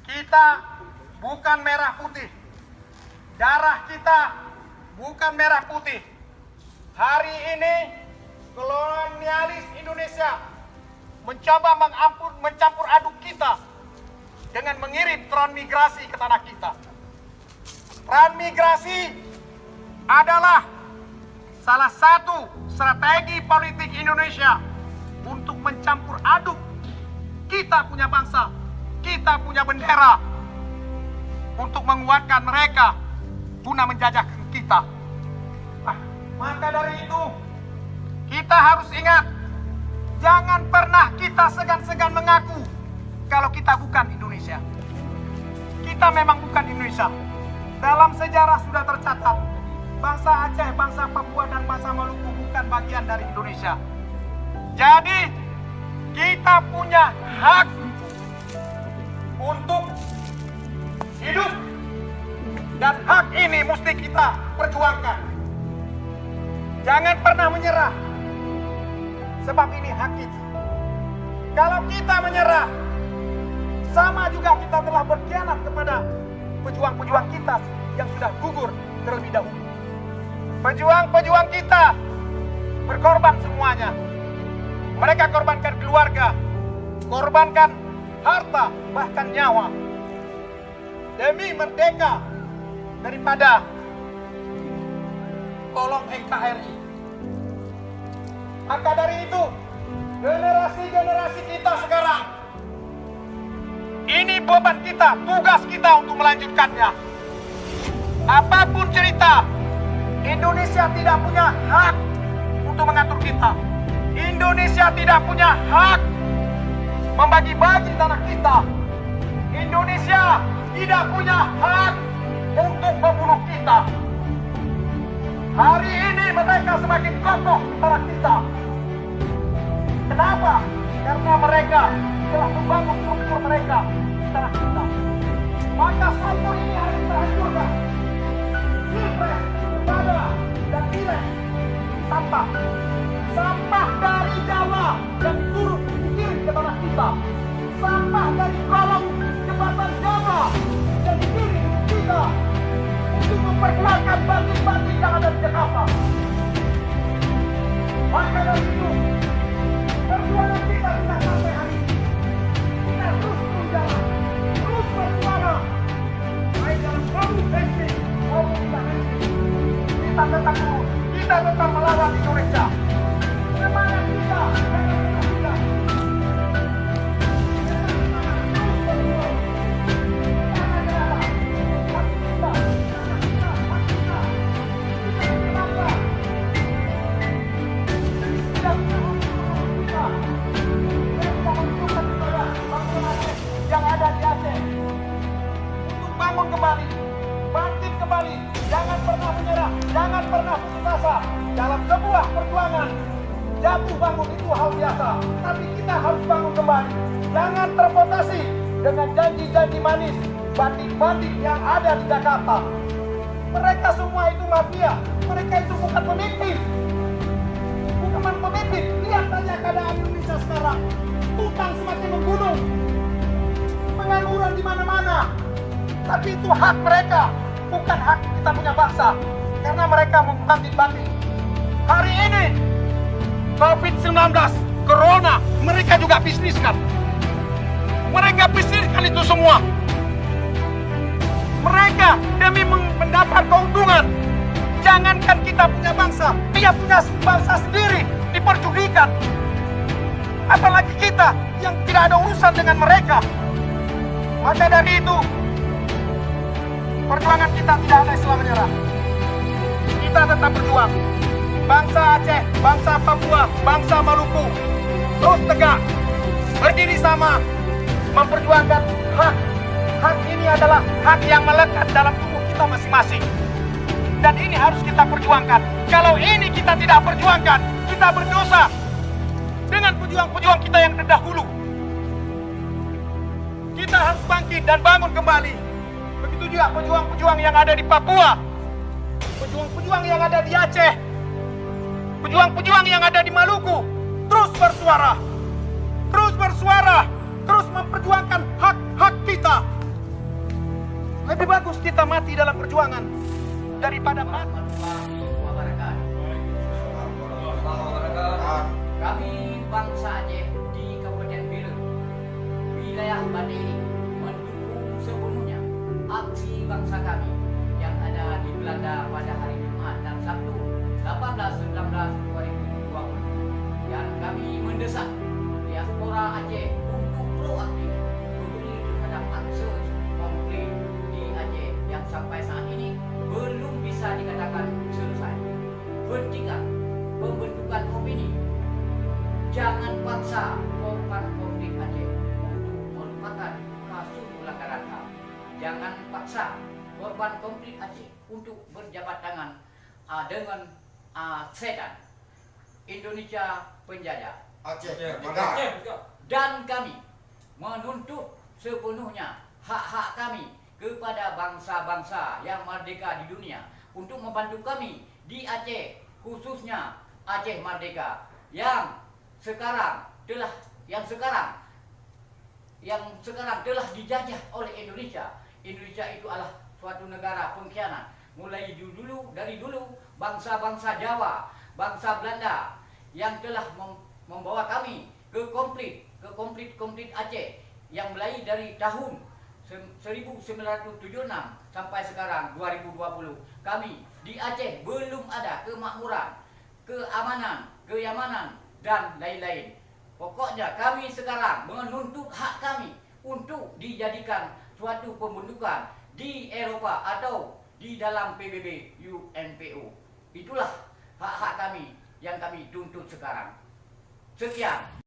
Kita bukan merah putih. Darah kita bukan merah putih. Hari ini kolonialis Indonesia mencoba mencampur aduk kita dengan mengirim transmigrasi ke tanah kita. Transmigrasi adalah salah satu strategi politik Indonesia untuk mencampur aduk kita punya bangsa, kita punya bendera, untuk menguatkan mereka guna menjajah kita. Maka dari itu kita harus ingat, jangan pernah kita segan-segan mengaku kalau kita bukan Indonesia. Kita memang bukan Indonesia. Dalam sejarah sudah tercatat, bangsa Aceh, bangsa Papua, dan bangsa Maluku bukan bagian dari Indonesia. Jadi kita punya hak untuk hidup, dan hak ini mesti kita perjuangkan. Jangan pernah menyerah, sebab ini hak kita. Kalau kita menyerah, sama juga kita telah berkhianat kepada pejuang-pejuang kita yang sudah gugur terlebih dahulu. Pejuang-pejuang kita berkorban semuanya. Mereka korbankan keluarga, korbankan harta, bahkan nyawa, demi merdeka daripada kolong NKRI. Maka dari itu, generasi-generasi kita sekarang, ini beban kita, tugas kita untuk melanjutkannya. Apapun cerita, Indonesia tidak punya hak untuk mengatur kita. Indonesia tidak punya hak membagi-bagi tanah kita. Indonesia tidak punya hak untuk membunuh kita. Hari ini mereka semakin kokoh di tanah kita. Kenapa? Karena mereka telah membangun struktur mereka di tanah kita. Maka struktur ini harus terhancurkan. Pilpres, pada, dan pileg, sampah. Sampah dari Jawa dan turun dikirim ke tanah kita. Sampah dari kolong jembatan Jawa dan dikirim ke kita untuk memperjuangkan batik-batik yang ada di Jakarta. Maka dari itu, perjuangan kita tidak sampai hari ini. Kita terus berjalan, terus bersuara, baik dalam produk teknik maupun tidak teknik. Kita tetap terus, kita tetap melawan Indonesia. Semangat kita, semangat kita. Yang ada di Aceh untuk bangun kembali, bangkit kembali, jangan pernah menyerah, jangan pernah putus asa dalam sebuah perjuangan. Jatuh bangun itu hal biasa, tapi kita harus bangun kembali. Jangan terprovokasi dengan janji-janji manis bandit-bandit yang ada di Jakarta. Mereka semua itu mafia, mereka itu bukan pemimpin. Bukan pemimpin, lihat saja keadaan Indonesia sekarang. Utang semakin menggunung, pengangguran di mana-mana. Tapi itu hak mereka, bukan hak kita punya bangsa. Karena mereka membanding-banding. Hari ini COVID-19, Corona, mereka juga bisniskan. Mereka bisniskan itu semua. Mereka demi mendapat keuntungan. Jangankan kita punya bangsa, dia punya bangsa sendiri diperjudikan. Apalagi kita yang tidak ada urusan dengan mereka. Maka dari itu, perjuangan kita tidak ada istilah menyerah. Kita tetap berjuang. Bangsa Aceh, bangsa Papua, bangsa Maluku terus tegak, berdiri sama, memperjuangkan hak. Hak ini adalah hak yang melekat dalam tubuh kita masing-masing. Dan ini harus kita perjuangkan. Kalau ini kita tidak perjuangkan, kita berdosa dengan pejuang-pejuang kita yang terdahulu. Kita harus bangkit dan bangun kembali. Begitu juga pejuang-pejuang yang ada di Papua, pejuang-pejuang yang ada di Aceh, pejuang-pejuang yang ada di Maluku. Terus bersuara, terus memperjuangkan hak-hak kita. Lebih bagus kita mati dalam perjuangan daripada mati. Kami bangsa Aceh di Kabupaten Belu, wilayah Banda ini mendukung sepenuhnya aksi bangsa kami yang ada di Belanda pada hari Jumat dan Sabtu 18-19-2020, dan kami mendesak diaspora Aceh untuk proaktif peduli terhadap akses konflik di Aceh yang sampai saat ini belum bisa dikatakan selesai. Hentikan pembentukan opini. Jangan paksa korban konflik Aceh untuk melupakan kasus pelanggaran HAM. Jangan paksa korban konflik Aceh untuk berjabat tangan dengan setan Indonesia penjajah. Aceh. Dan kami menuntut sepenuhnya hak-hak kami kepada bangsa-bangsa yang merdeka di dunia untuk membantu kami di Aceh, khususnya Aceh Merdeka yang sekarang telah telah dijajah oleh Indonesia. Indonesia itu adalah suatu negara pengkhianat. Mulai dari dulu bangsa-bangsa Jawa, bangsa Belanda yang telah membawa kami ke konflik Aceh yang mulai dari tahun 1976 sampai sekarang 2020. Kami di Aceh belum ada kemakmuran, keamanan, kenyamanan, dan lain-lain. Pokoknya kami sekarang menuntut hak kami untuk dijadikan suatu pembentukan di Eropa atau di dalam PBB UNPO. Itulah hak-hak kami yang kami tuntut sekarang. Sekian.